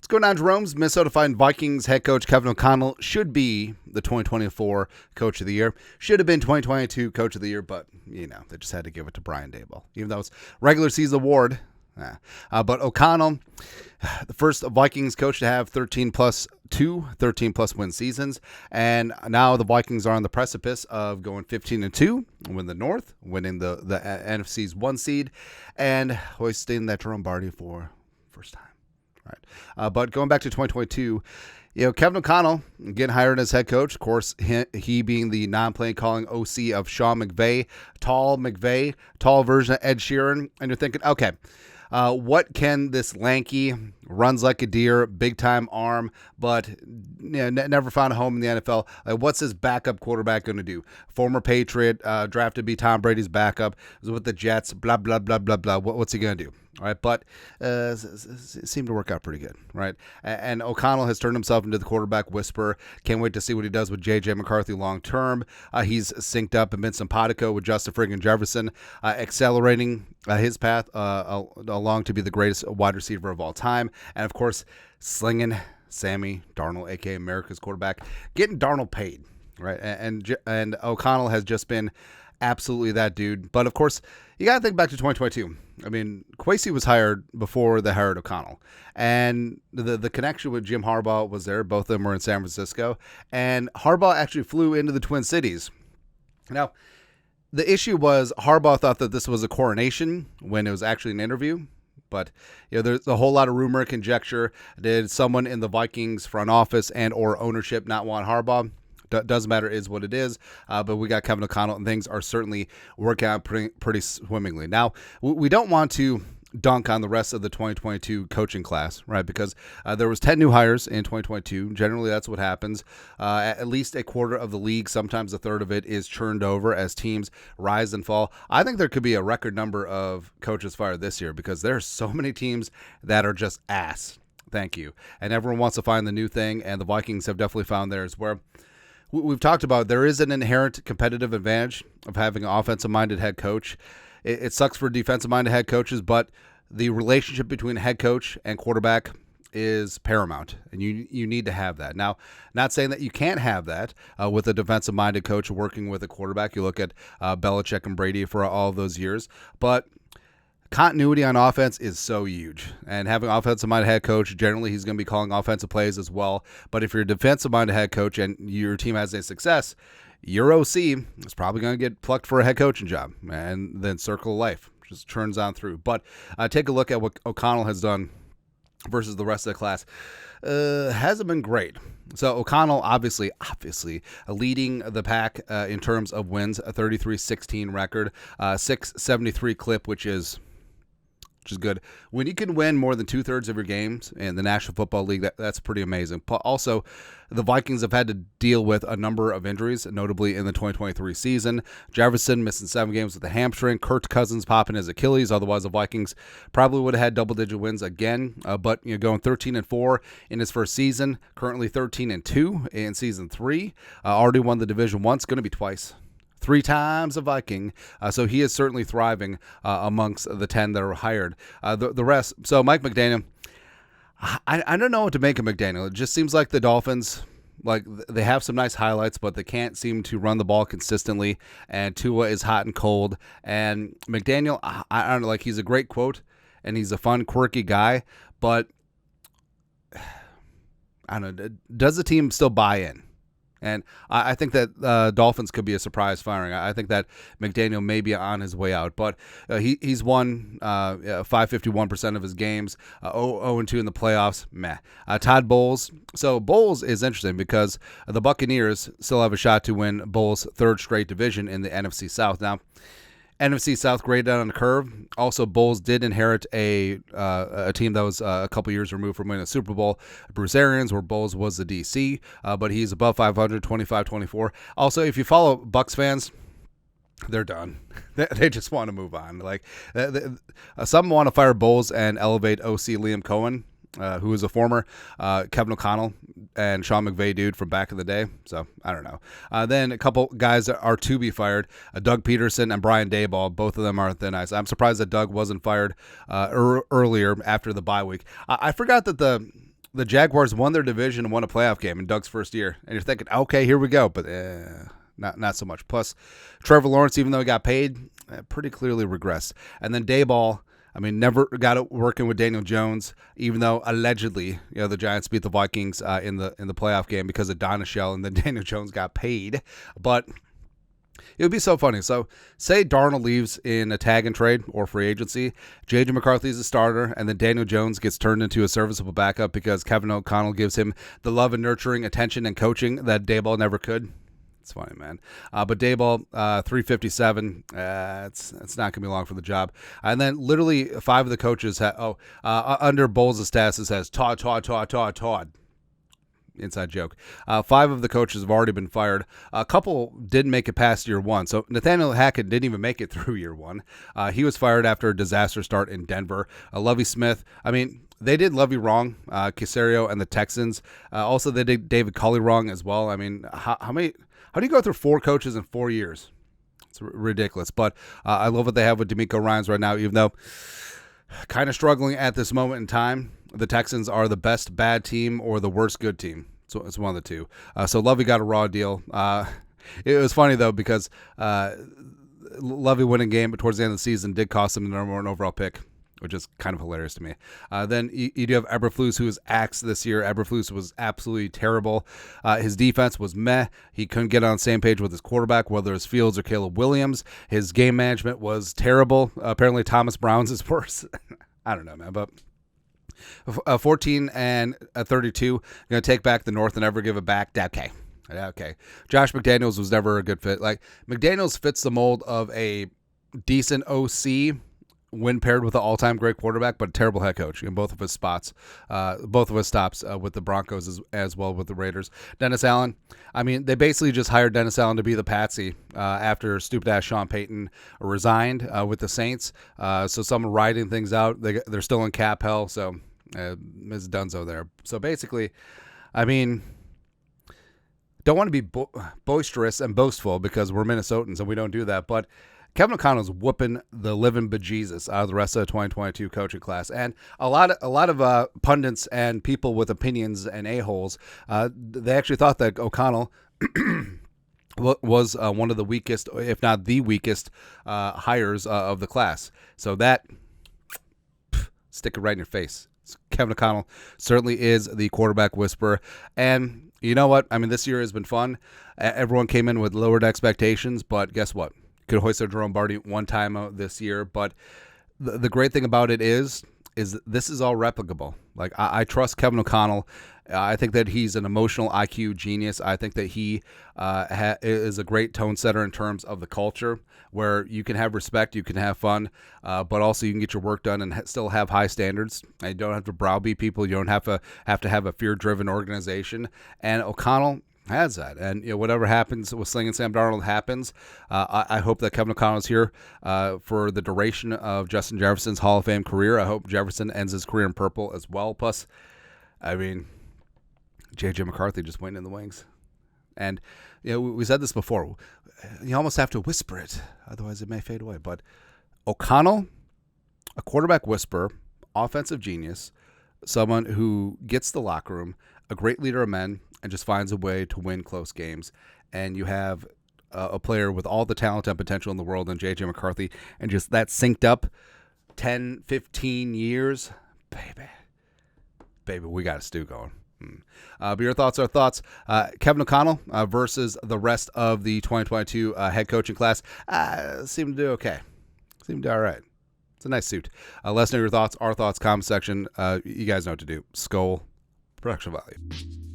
What's going on, Jerome's? Minnesota Vikings head coach Kevin O'Connell should be the 2024 Coach of the Year. Should have been 2022 Coach of the Year, but, they just had to give it to Brian Daboll. Even though it's regular season award. But O'Connell, the first Vikings coach to have 13-plus win seasons. And now the Vikings are on the precipice of going 15-2, win the North, winning the NFC's 1 seed, and hoisting that Jerome Bardi for first time. Right. But going back to 2022, Kevin O'Connell getting hired as head coach. Of course, he being the non-play calling OC of Sean McVay, tall version of Ed Sheeran. And you're thinking, okay, what can this lanky, runs like a deer, big-time arm, but never found a home in the NFL, what's his backup quarterback going to do? Former Patriot, drafted to be Tom Brady's backup, was with the Jets, blah, blah, blah, blah, blah. What's he going to do? All right, but it seemed to work out pretty good, right? And O'Connell has turned himself into the quarterback whisperer. Can't wait to see what he does with J.J. McCarthy long term. He's synced up and been simpatico with Justin friggin' Jefferson, accelerating his path along to be the greatest wide receiver of all time. And, of course, slinging Sammy Darnold, a.k.a. America's quarterback, getting Darnold paid, right? And O'Connell has just been absolutely that dude. But, of course, you got to think back to 2022. I mean, Kwesi was hired before they hired O'Connell. And the connection with Jim Harbaugh was there. Both of them were in San Francisco. And Harbaugh actually flew into the Twin Cities. Now, the issue was Harbaugh thought that this was a coronation when it was actually an interview. But there's a whole lot of rumor and conjecture. Did someone in the Vikings front office and or ownership not want Harbaugh? Doesn't matter, is what it is. But we got Kevin O'Connell, and things are certainly working out pretty swimmingly. Now, we don't want to dunk on the rest of the 2022 coaching class, right? Because there was 10 new hires in 2022. Generally, that's what happens. At least a quarter of the league, sometimes a third of it, is churned over as teams rise and fall. I think there could be a record number of coaches fired this year because there are so many teams that are just ass. Thank you. And everyone wants to find the new thing, and the Vikings have definitely found theirs where we've talked about there is an inherent competitive advantage of having an offensive-minded head coach. It sucks for defensive-minded head coaches, but the relationship between head coach and quarterback is paramount, and you need to have that. Now, not saying that you can't have that with a defensive-minded coach working with a quarterback. You look at Belichick and Brady for all those years, but continuity on offense is so huge. And having an offensive-minded head coach, generally he's going to be calling offensive plays as well. But if you're a defensive-minded head coach and your team has a success, your OC is probably going to get plucked for a head coaching job. And then circle of life just churns on through. But take a look at what O'Connell has done versus the rest of the class. Hasn't been great. So O'Connell, obviously, leading the pack in terms of wins, a 33-16 record, 673 clip, which is good. When you can win more than 2/3 of your games in the National Football League, that's pretty amazing. Also, the Vikings have had to deal with a number of injuries, notably in the 2023 season. Jefferson missing 7 games with a hamstring. Kirk Cousins popping his Achilles. Otherwise, the Vikings probably would have had double-digit wins again. But going 13-4 in his first season, currently 13-2 in season 3. Already won the division once, going to be twice. 3 times a Viking. So he is certainly thriving amongst the 10 that are hired. The rest, so Mike McDaniel, I don't know what to make of McDaniel. It just seems like the Dolphins, they have some nice highlights, but they can't seem to run the ball consistently. And Tua is hot and cold. And McDaniel, I don't know, he's a great quote, and he's a fun, quirky guy. But, I don't know, does the team still buy in? And I think that Dolphins could be a surprise firing. I think that McDaniel may be on his way out. But he's won 551% of his games, 0-2 in the playoffs. Meh. Todd Bowles. So Bowles is interesting because the Buccaneers still have a shot to win Bowles' 3rd straight division in the NFC South. Now, NFC South graded on a curve. Also, Bowles did inherit a team that was a couple years removed from winning a Super Bowl. Bruce Arians, where Bowles was the DC, but he's above 500, 25-24. Also, if you follow Bucs fans, they're done. They just want to move on. Some want to fire Bowles and elevate OC Liam Cohen, who is a former Kevin O'Connell and Sean McVay dude from back in the day. So, I don't know. Then a couple guys that are to be fired, Doug Peterson and Brian Daboll. Both of them aren't that nice. I'm surprised that Doug wasn't fired earlier after the bye week. I forgot that the the Jaguars won their division and won a playoff game in Doug's first year. And you're thinking, okay, here we go. But not so much. Plus, Trevor Lawrence, even though he got paid, pretty clearly regressed. And then Daboll, never got it working with Daniel Jones, even though allegedly, the Giants beat the Vikings in the playoff game because of Donashell, and then Daniel Jones got paid. But it would be so funny. So, say Darnold leaves in a tag and trade or free agency. J.J. McCarthy's a starter, and then Daniel Jones gets turned into a serviceable backup because Kevin O'Connell gives him the love and nurturing, attention, and coaching that Daboll never could. It's funny, man. But Daboll, 357. It's not going to be long for the job. And then literally 5 of the coaches under Bowles' stats, it says Todd. Inside joke. 5 of the coaches have already been fired. A couple didn't make it past year 1. So Nathaniel Hackett didn't even make it through year 1. He was fired after a disaster start in Denver. Lovie Smith, they did Lovie wrong, Caserio and the Texans. Also, they did David Culley wrong as well. How do you go through 4 coaches in 4 years? It's ridiculous. But I love what they have with DeMeco Ryans right now, even though kind of struggling at this moment in time. The Texans are the best bad team or the worst good team. So it's one of the two. So Lovie got a raw deal. It was funny, though, because Lovie winning game, but towards the end of the season did cost him the number 1 overall pick, which is kind of hilarious to me. Then you do have Eberflus, who was axed this year. Eberflus was absolutely terrible. His defense was meh. He couldn't get on the same page with his quarterback, whether it's Fields or Caleb Williams. His game management was terrible. Apparently Thomas Brown's is worse. I don't know, man, but 14 and 32, going to take back the North and never give it back. Okay. Josh McDaniels was never a good fit. Like, McDaniels fits the mold of a decent OC when paired with an all-time great quarterback, but a terrible head coach in both of his stops with the Broncos as well with the Raiders. Dennis Allen, they basically just hired Dennis Allen to be the patsy after stupid-ass Sean Payton resigned with the Saints. So someone riding things out. They're still in cap hell, so Ms. Dunzo there. So basically, don't want to be boisterous and boastful because we're Minnesotans and we don't do that, but Kevin O'Connell's whooping the living bejesus out of the rest of the 2022 coaching class. And a lot of pundits and people with opinions and a-holes, they actually thought that O'Connell was one of the weakest, if not the weakest, hires of the class. So that, stick it right in your face. Kevin O'Connell certainly is the quarterback whisperer. And you know what? This year has been fun. Everyone came in with lowered expectations, but guess what? Could hoist a Jerome Barty one time this year, but the great thing about it is this is all replicable. Like, I trust Kevin O'Connell. I think that he's an emotional IQ genius. I think that he is a great tone setter in terms of the culture, where you can have respect, you can have fun, but also you can get your work done and still have high standards. You don't have to browbeat people. You don't have to have a fear-driven organization. And O'Connell has that, and whatever happens with Sling and Sam Darnold happens. I hope that Kevin O'Connell is here for the duration of Justin Jefferson's Hall of Fame career. I hope Jefferson ends his career in purple as well. Plus, J.J. McCarthy just went in the wings, and we said this before. You almost have to whisper it, otherwise it may fade away. But O'Connell, a quarterback whisperer, offensive genius, someone who gets the locker room, a great leader of men, and just finds a way to win close games. And you have a player with all the talent and potential in the world in J.J. McCarthy, and just that synced up 10, 15 years. Baby, we got a stew going. But your thoughts are thoughts. Kevin O'Connell versus the rest of the 2022 head coaching class seemed to do okay. Seemed to do all right. It's a nice suit. Let us know your thoughts, our thoughts, comment section. You guys know what to do. Skull, production value.